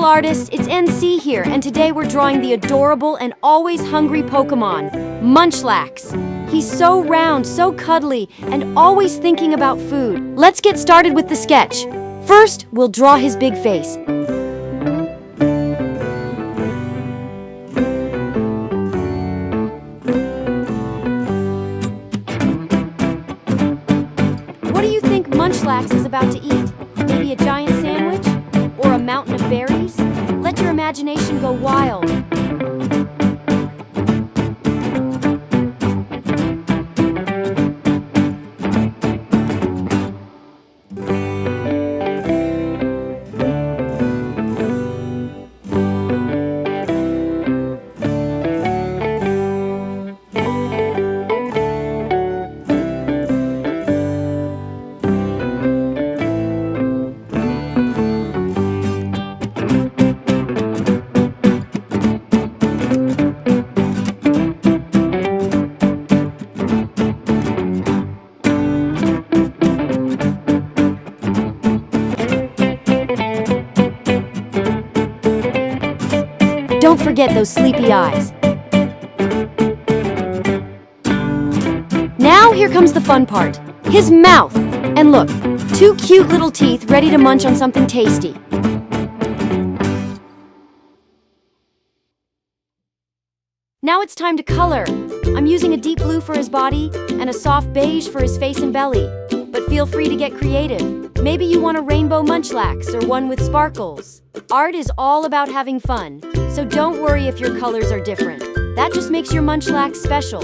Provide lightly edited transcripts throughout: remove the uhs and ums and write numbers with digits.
little artist, it's NC here, and today we're drawing the adorable and always hungry Pokémon, Munchlax. He's so round, so cuddly, and always thinking about food. Let's get started with the sketch. First, we'll draw his big face. What do you think Munchlax is about to eat? Maybe a giant sandwich? Or a mountain of berries? Let your imagination go wild. Don't forget those sleepy eyes. Now here comes the fun part, his mouth. And look, two cute little teeth ready to munch on something tasty. Now it's time to color. I'm using a deep blue for his body and a soft beige for his face and belly. But feel free to get creative. Maybe you want a rainbow Munchlax or one with sparkles. Art is all about having fun, so don't worry if your colors are different. That just makes your Munchlax special.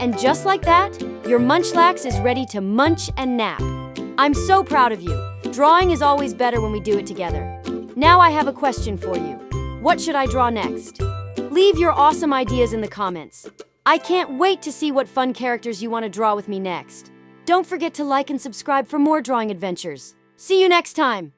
And just like that, your Munchlax is ready to munch and nap. I'm so proud of you. Drawing is always better when we do it together. Now I have a question for you. What should I draw next? Leave your awesome ideas in the comments. I can't wait to see what fun characters you want to draw with me next. Don't forget to like and subscribe for more drawing adventures. See you next time!